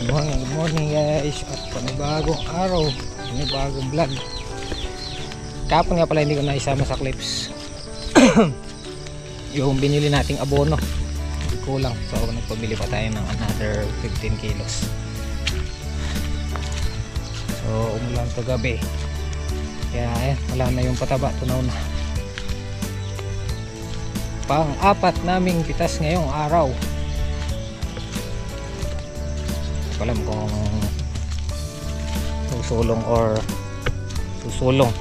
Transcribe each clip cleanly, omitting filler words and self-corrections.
Good morning guys. At panibagong araw, panibagong vlog. Kapon nga pala hindi ko na isama sa clips yung binili nating abono, kulang. So nagpabili pa tayo ng another 15 kilos. So umulan to gabi, kaya ayan, wala na yung pataba, tunaw na. Pang-apat naming pitas ngayong araw. Hindi ko alam kung susulong or susulong,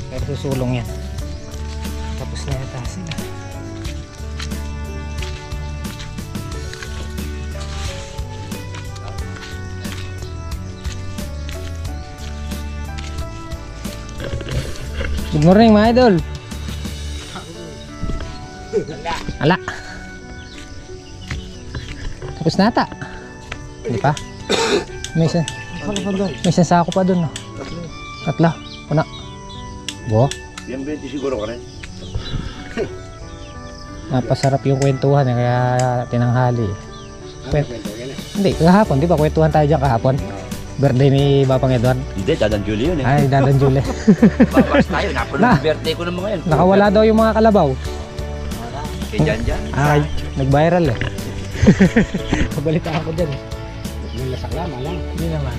pero susulong yan. Tapos na yata sila. Good morning mga idol. Ala. Tapos na ata. Hindi pa. May isang sako pa dun. Tatlo. Una. Bo. Yan 20 siguro ka rin. Napasarap yung kwentuhan eh, kaya tinanghali. Hindi, kahapon. Di ba kwentuhan tayo dyan kahapon? Birthday ni Babang Edward. Hindi, Dadan Julie yun eh. Ay, Dadan Julie. Babas tayo, napanood yung birthday ko ng mga yan. Nakawala daw yung mga kalabaw. Kay Jan. Ay, nag-viral eh. Kabalita ako dyan eh. Saklama lang. Hindi naman.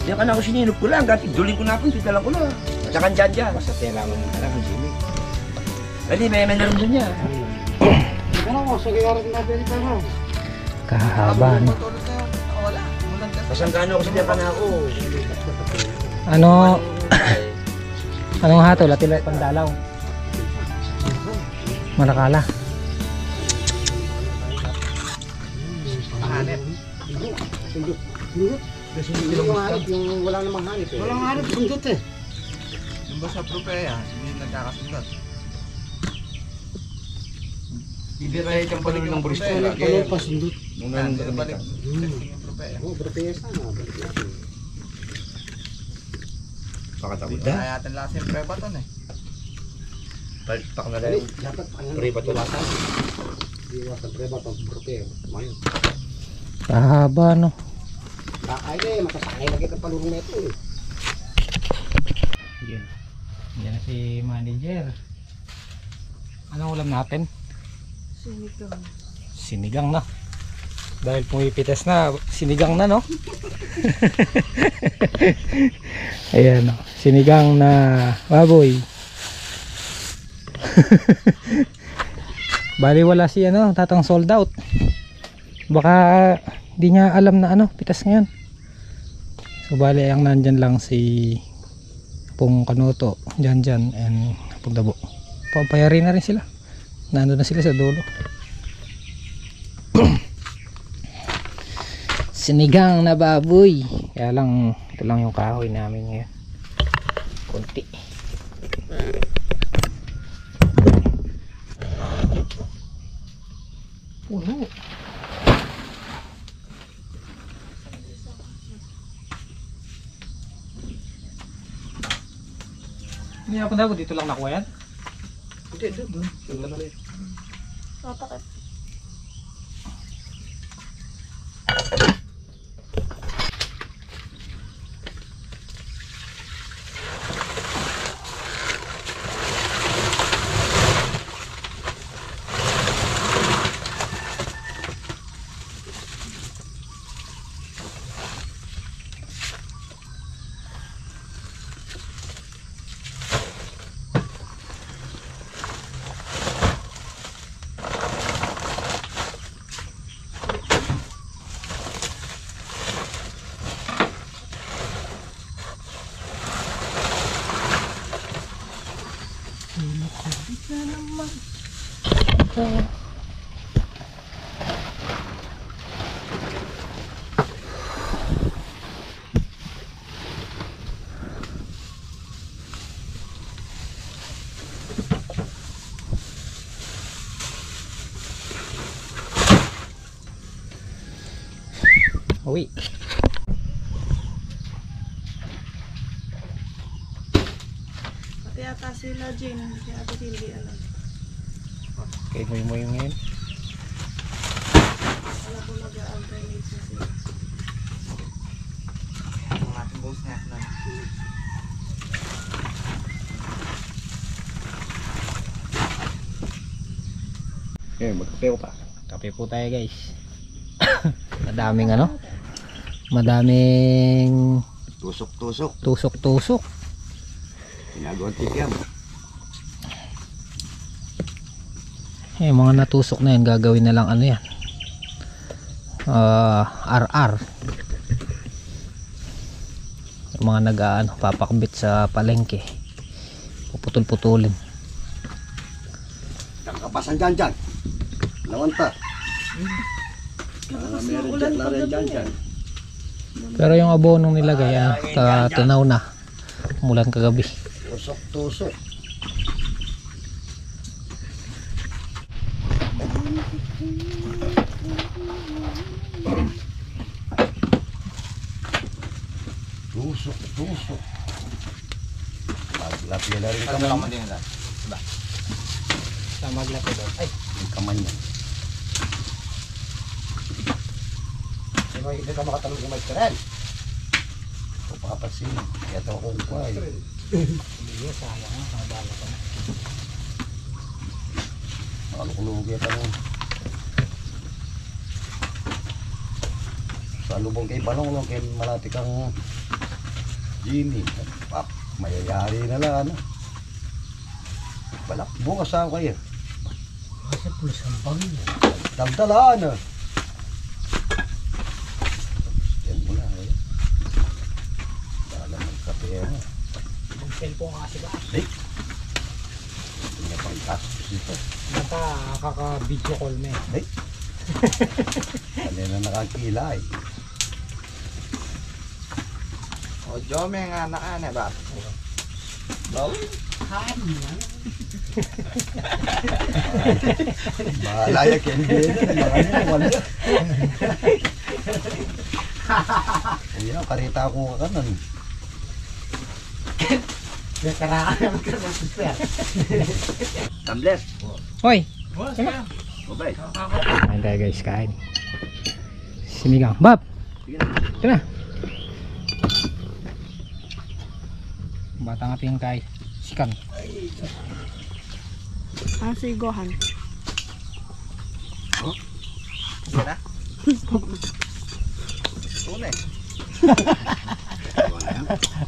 Diyan ka na ako sininop ko lang, gati duling ko na ako, tita lang ko na. Saka Jan. Basta tela mo alam mo Jimmy. Hindi, may naroon doon niya. Ano mo, sige oras na pwede pa mo. Kahaba no. Pasanggano ako sa diyan ka na ako. Ano? Anong hatol? Atila pandalaw. Marakala. Hanip. Sundot. Yung wala namang hanip eh. Walang hanip, sundot eh. Yung ba sa propeya, hindi nagkakasundot. Ibigay kang panig ng Bristol. Palol pa sundot. Nung Balik yung propeya. Oo, bertesa na. Bertesa. Pakatakot Kaya na. natin lasa yung prebaton eh. Palpak na rin. Dapat ano? Prebaton. Iwasan prebaton, bertesa. Mayon. Kahaba no. Ay eh, matasakay lagi ka palurong neto eh. Yan. Yan si manager. Anong ulam natin? Sinigang na. Dahil pumipitas na, sinigang na no. Ayan no. Sinigang na baboy. Bali wala si ano, tatang sold out. Baka di niya alam na ano, pitas ngayon. So bali ang nandyan lang si Pong Kanuto, Jan, and Pagdabo. Papayari na rin sila. Nandun na sila sa dulo. Sinigang na baboy. Kaya lang, ito lang yung kahoy namin ngayon. Kunti. Puno. Hindi ako daw, dito lang nakuha yan. Hindi, doon. Bakit? Uwi. Pati yata sila Jane, hindi ata hindi alam. Kay mo yung ngayon. Alam ko mag-alternate na sila. Boss nga na. Eh, magkape ko pa. Kape po tayo guys. Madaming ano? Madaming Tusok-tusok. tusok-tusok. Ginagawang tikyam. Yung mga natusok na yan, gagawin na lang ano yan. RR. Yung mga nag-ano, papakbit sa palengke. Puputol-putulin. Nakapasan dyan. Lawanta. Kalakas ng ulan paggabi eh. Pero yung abonong nilagay, tunaw na. Umulan kagabi. Tusok-tusok. Tusok-tusok. Maglapya na rin kamay. Ano din nila? Sa maglapo doon. Ay, Yung kamay niya. Hindi ka makatalong kumay ka rin. Ito papasin. Kaya ito akong kuhay. hindi sayang na. Nakabala ko na. Makalukulugi ito mo. Sa lubong kay Banong lang kay malati kang Jimmy. Pak, mayayari na lang ano. Balak, bukas ako kayo. Kasi pulis ang bagay. Dagdalaan ah. Yan mo na eh. Dala magkape mo. Ang cellphone kasi ba? Hindi niya pang gastos ito. Kaka-video call me. Kanina nakakilay. O, Jome nga na ba? Malaya kaya hindi na. Wala. Uy, karita ako ka kanan. Tumbler. Hoy! Mabay. Kain tayo guys, kain. Sinigang. Bab! Ito na. Batang ating kay Sikan. Si Gohan. Yan na? Una eh.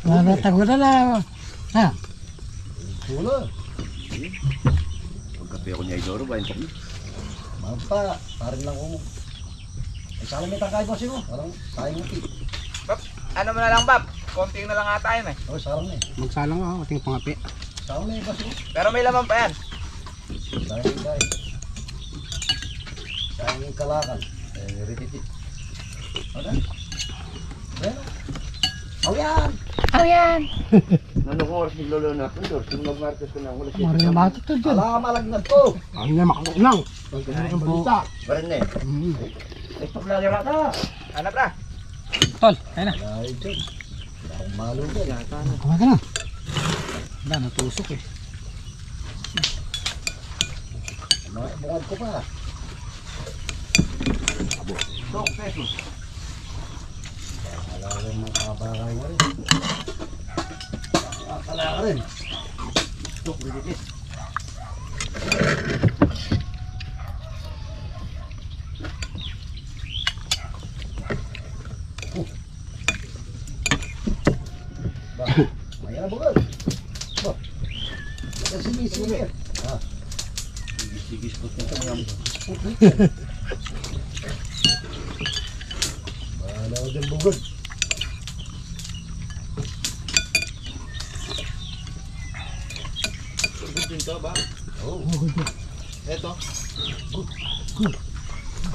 Nanatag na lang. Ha? Wala. Magkape ako niya Idoro ba? Yung Mampa, parin lang ko mo. Ay, saan may tangkay ko siyo? Parang sayang natin. Bab, ano mo na lang, Bab? Konting na lang ata yun eh. Oh, sarang na eh. Magsalang ako, ating pangapi. Sarang na eh, basi. Pero may laman pa yan. Sayang tayo. Sayang yung kalakan. Rititi. Ano? Bueno. Oh yan! Ano kung oras naglolo na ako, Idoro? Kung mag-martes ko na ako. Maria mato to dyan. Ala, malagnat to! Ang na makakunang. Ang balita. Barin na eh. Ito pala yung rata. Ano pra? Tol, ayun na. Ay, dyan. Wala akong malugay. Kumain ka na. Wala, natusok eh. Bukad ko pa. Dok, pesos. Wala akong makabakay na rin. Akala ka rin. Dok, ridikit. Maya na bukad. Sige. Sigis ko ito mga Wala ko dyan bukad. Good din to ba? Oo. Ito.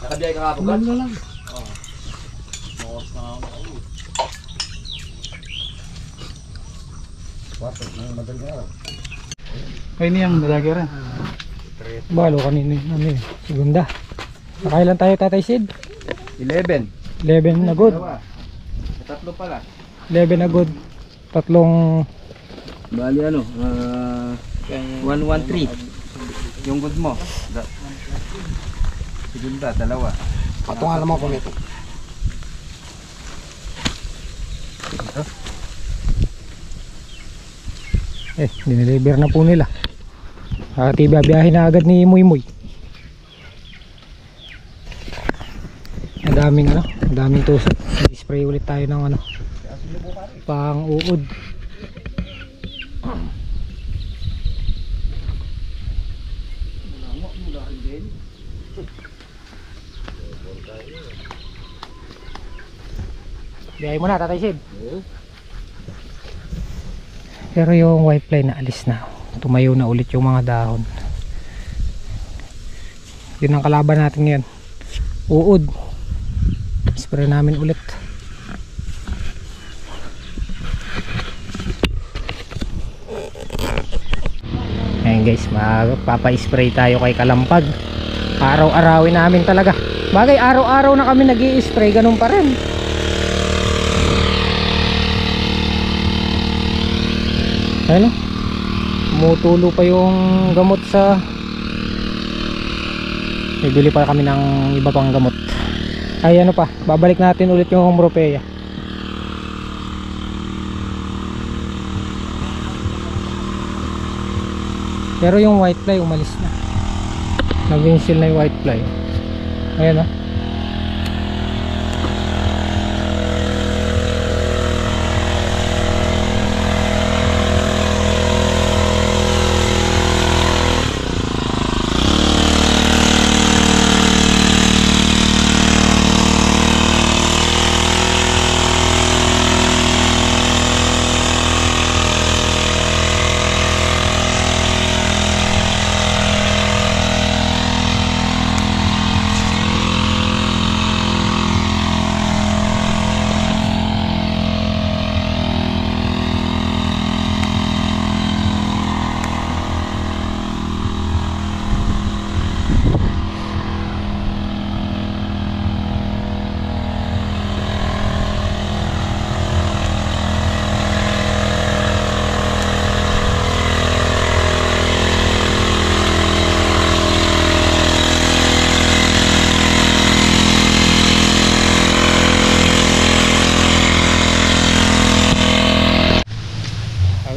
nakabiyay ka nga po ba? lang. Mawas na ako. Wato, madaling araw. Ay niyang nalagay rin. Balo kanina yun, ano yun, segunda. Nakailan tayo Tatay Sid? 11. 11 na good. Tatlo pala. 11 na good. Tatlong Bali ano? 113. Yung good mo. Segunda, dalawa. Patungan naman ko nito. dineliver na po nila. At ibabiyahin na agad ni Muy Muy. Ang daming tusok. I-spray ulit tayo ng pang uod. Biyahin mo na, Tatay Sid. Pero yung white fly na alis na. Tumayo na ulit yung mga dahon. Yun ang kalaban natin ngayon. Uod. Spray namin ulit. Ayan guys, magpapa-spray tayo kay Kalampag. Araw-arawin namin talaga. Bagay, araw-araw na kami nag-i-spray, ganun pa rin. Ayun o, tumutulo pa yung gamot sa... Bibili pa kami ng iba pang gamot. Ay ano pa, babalik natin ulit yung Ropeya. Pero yung white fly umalis na. Nag-insil na yung white fly. Ayan o.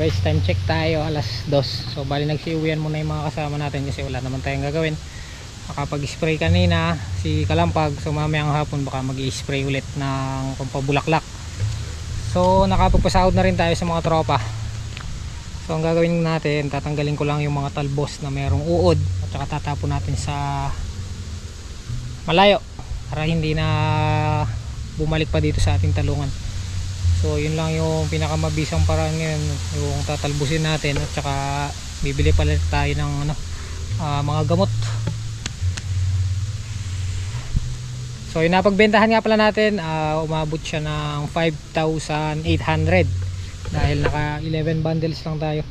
Guys, time check tayo, alas 2. So bali nagsiuwian muna yung mga kasama natin kasi wala naman tayong gagawin. Nakapag-spray kanina si Kalampag, so mamayang hapon baka mag-i-spray ulit ng pampabulaklak. So nakapagpasahod na rin tayo sa mga tropa. So ang gagawin natin, tatanggalin ko lang yung mga talbos na merong uod at saka tatapon natin sa malayo para hindi na bumalik pa dito sa ating talungan. So yun lang yung pinakamabisang paraan ngayon, yung tatalbusin natin at saka bibili pala tayo ng mga gamot. So yung napagbentahan nga pala natin, umabot siya ng 5,800 dahil naka 11 bundles lang tayo.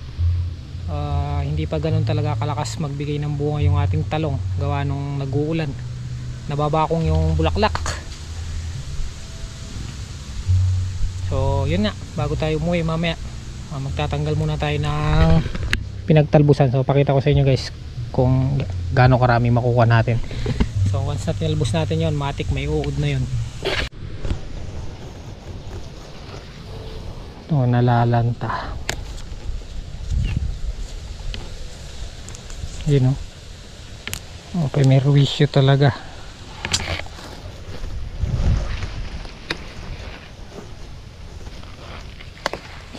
Hindi pa ganun talaga kalakas magbigay ng bunga yung ating talong gawa nung nag-uulan, nababakong yung bulaklak. So yun nga, bago tayo umuwi mamaya, magtatanggal muna tayo ng pinagtalbusan. So pakita ko sa inyo guys kung gaano karami makukuha natin. So once na tinalbos natin yon, matik may uod na yun. Ito nalalanta. Yun o. Okay, may ruwisyo talaga.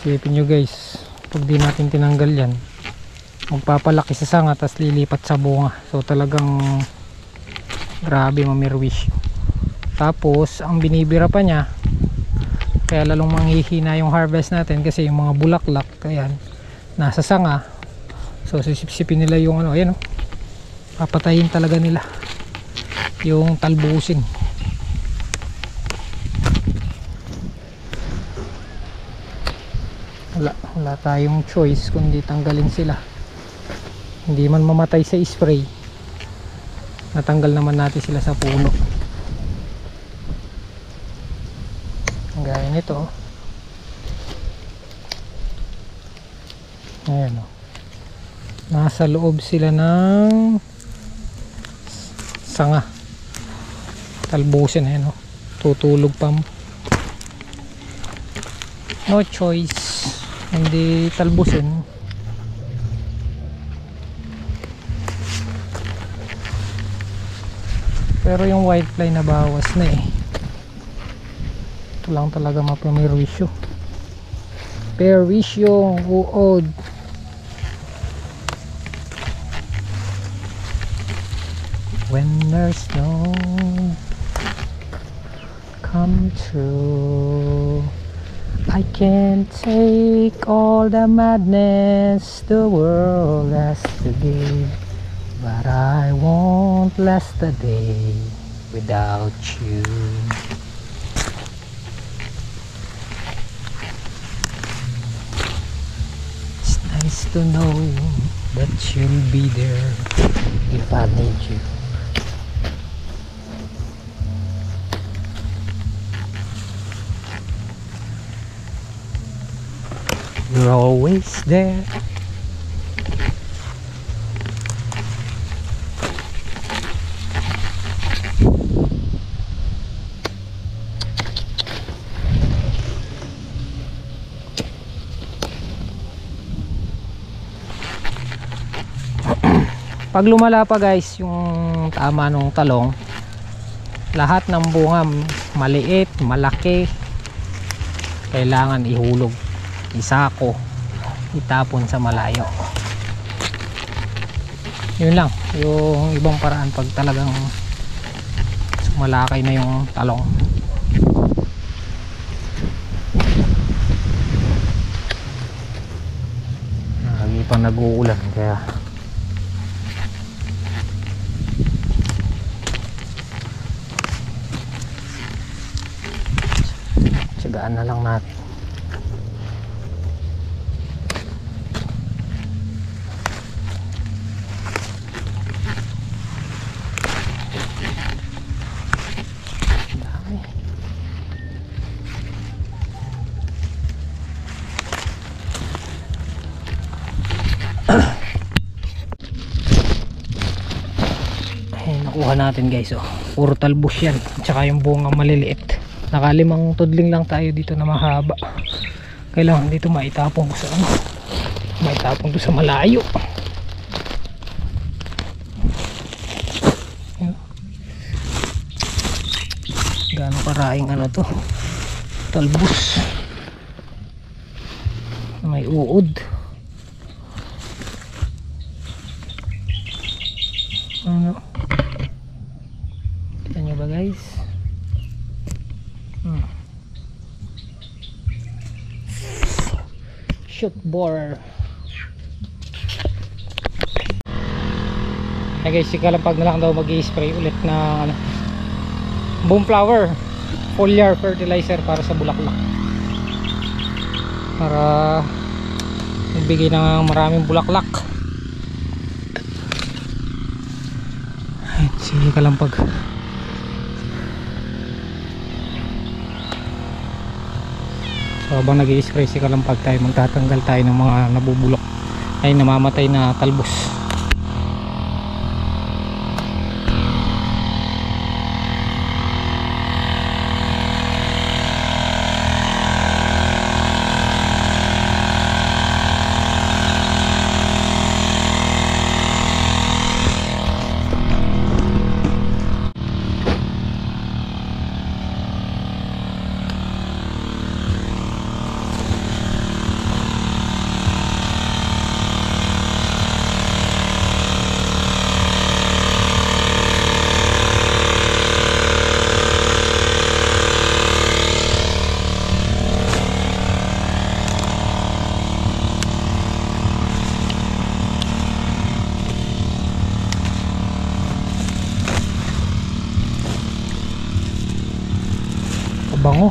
Isipin nyo guys, pag di natin tinanggal yan, magpapalaki sa sanga tapos lilipat sa bunga. So talagang grabe, mamirwish. Tapos ang binibira pa niya, kaya lalong manghihina yung harvest natin kasi yung mga bulaklak ayan, nasa sanga. So sisipsipin nila yung ayan o, papatayin talaga nila yung talbusin. Wala tayong choice kundi tanggalin sila. Hindi man mamatay sa spray, natanggal naman natin sila sa puno. Gaya nito, ayan o, nasa loob sila ng sanga, talbusin. Ayan o, tutulog pa, no choice, hindi talbusin Pero yung white fly na bawas na eh. Ito lang talaga mapamirwisyo. Perwisyo, uod. When there's no come true, I can't take all the madness the world has to give, but I won't last a day without you. It's nice to know that you'll be there if I need you. You're always there. Pag lumala pa guys yung tama ng talong, lahat ng bunga maliit, malaki, kailangan ihulog, isako, itapon sa malayo. Yun lang yung ibang paraan pag talagang sumalakay na yung talong. Lagi pa nag-uulan kaya tsagaan na lang natin. Dami. Ay, nakuha natin guys, oh. Puro talbos yan, tsaka yung bunga maliliit. Nakalimang tudling lang tayo dito na mahaba. Kailangan dito maitapong ko sa ano, maitapong ko sa malayo. Gaano karaing ano to, talbos may uod. Ano, kita nyo ba guys? Shoot borer. Hey guys, si Kalampag na lang daw mag-i-spray ulit na ano, boom flower foliar fertilizer para sa bulaklak, para magbigay ng maraming bulaklak. Ay, si Kalampag. So habang nag-i-spray si Kalampag, tayo magtatanggal tayo ng mga nabubulok ay namamatay na talbos. Bango.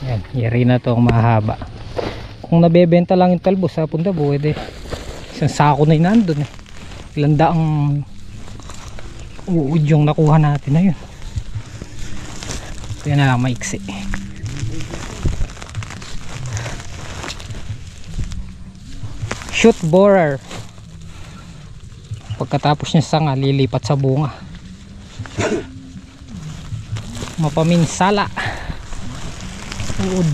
Yan, yari na to ang mahaba. Kung nabebenta lang yung talbos sa punta, pwede isang sako na yun nandun eh. Ilang daang uod yung nakuha natin na yun. Ito yan na lang maiksi. Shoot borer. Pagkatapos niya sanga, lilipat sa bunga. Mapaminsala uod.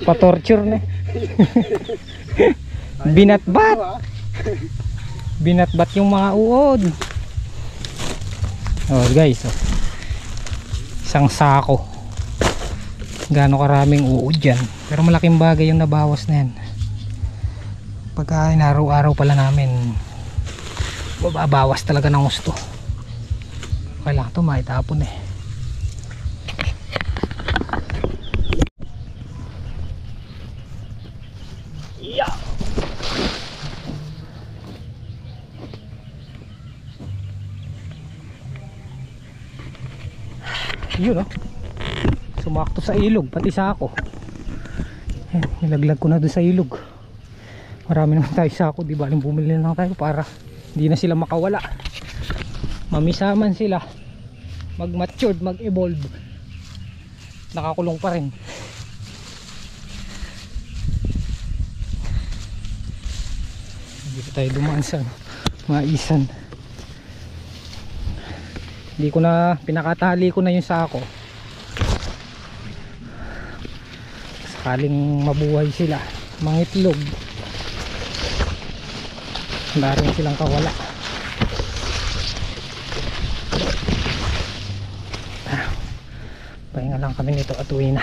Pa-torture na. Binatbat. Binatbat yung mga uod. Oh guys, oh. Isang sako. Gaano karaming uod yan. Pero malaking bagay yung nabawas na yan. Pagka inaraw-araw pala namin, babawas talaga ng gusto. Kailangan ito maitapon eh. Yun oh, sumakto sa ilog pati sako. Nilaglag ko na doon sa ilog. Marami naman tayo sako, di ba? Bumili na lang tayo para hindi na sila makawala, mamisaman sila, mag-matured, mag-evolve. Nakakulong pa rin. Dito tayo dumaan sa maisan. Hindi ko na, pinakatali ko na yung sako sakaling mabuhay sila, mangitlog, wala rin silang kawala. Pahinga lang kami nito at uwi na.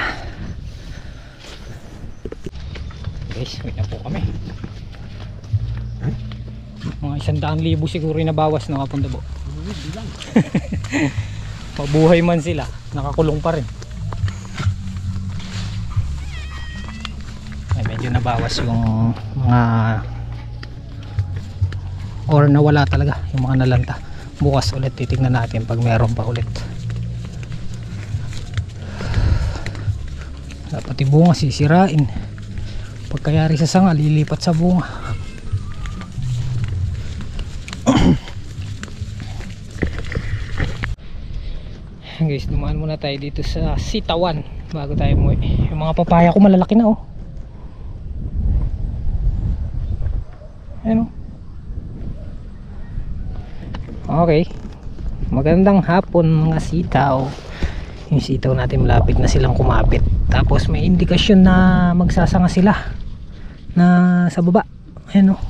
Guys, uwi na po kami. Mga 100,000 siguro yung nabawas na kapundabo. Mabuhay man sila, nakakulong pa rin. Ay, medyo nabawas yung mga or nawala talaga yung mga nalanta. Bukas ulit titignan natin pag meron pa ulit. Dapat yung bunga sisirain. Pagkayari sa sanga, lilipat sa bunga. Guys, dumaan muna tayo dito sa Sitawan bago tayo umuwi. Yung mga papaya ko malalaki na oh. Ayan oh. Okay, magandang hapon mga sitaw. Yung sitaw natin malapit na silang kumapit. Tapos may indikasyon na magsasanga sila na sa baba. Ayan oh.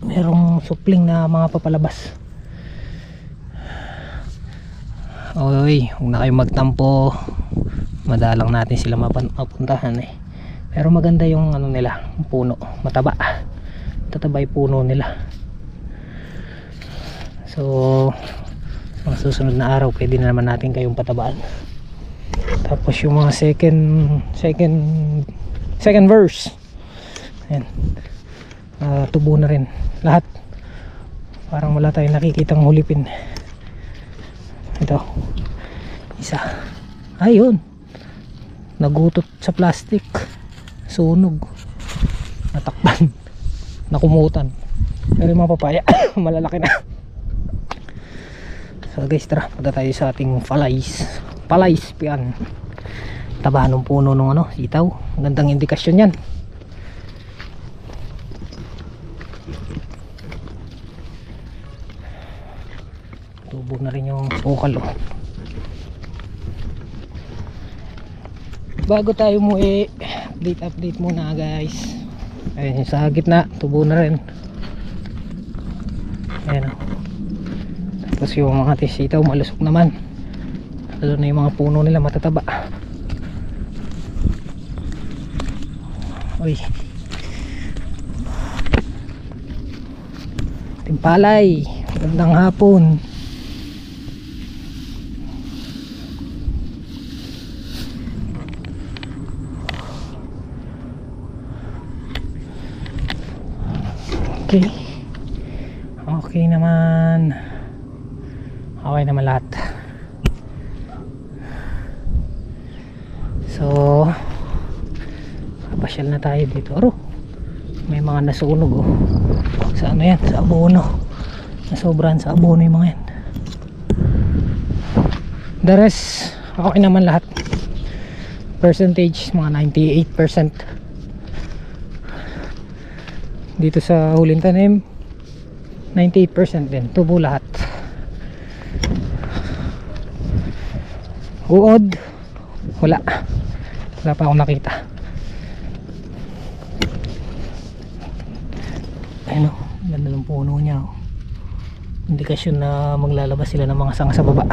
Merong supling na mga papalabas. Oy, huwag na kayo magtampo. Madalang natin sila mapuntahan eh. Pero maganda yung ano nila, puno, mataba. Tataba yung puno nila. So, mga susunod na araw pwede na naman natin kayong patabaan. Tapos yung mga second verse. Ayan. Tubo na rin. Lahat. Parang wala tayong nakikitang hulipin. Ito isa, ayun, nagutot sa plastic, sunog, natakpan, nakumutan. Pero yung mga papaya malalaki na. So guys, tara, punta tayo sa ating palais pian. Taba ng puno ng ano, sitaw. Gandang indikasyon yan. Tubo na rin yung sukal oh. Bago tayo mo update muna guys. Ayun yung sa gitna, tubo na rin. Ayan oh. Tapos yung mga sitaw malusok naman. Lalo na yung mga puno nila matataba. Uy, timpalay, magandang hapon. Okay. Okay naman. Okay naman lahat. So, papasyal na tayo dito. Aro, may mga nasunog oh. Sa ano yan? Sa abono. Nasobrahan sa abono yung mga yan. The rest, okay naman lahat. Percentage, mga 98%. Dito sa huling tanim 98% din, tubo lahat. uod, wala pa akong nakita. Ayun o, ganda ng puno niya o. Indikasyon na maglalabas sila ng mga sanga sa baba.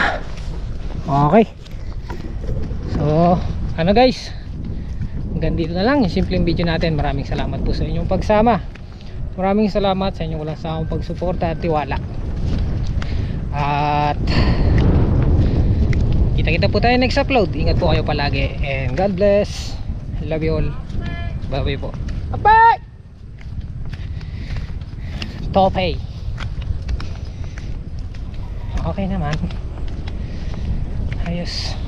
Okay, so ano guys, hanggang dito na lang yung simpleng video natin. Maraming salamat po sa inyong pagsama. Maraming salamat sa inyong walang sawang pagsuporta at tiwala. At kita-kita po tayo next upload. Ingat po kayo palagi and God bless. Love you all. Bye bye po. Bye. Topay. Okay naman. Ayos.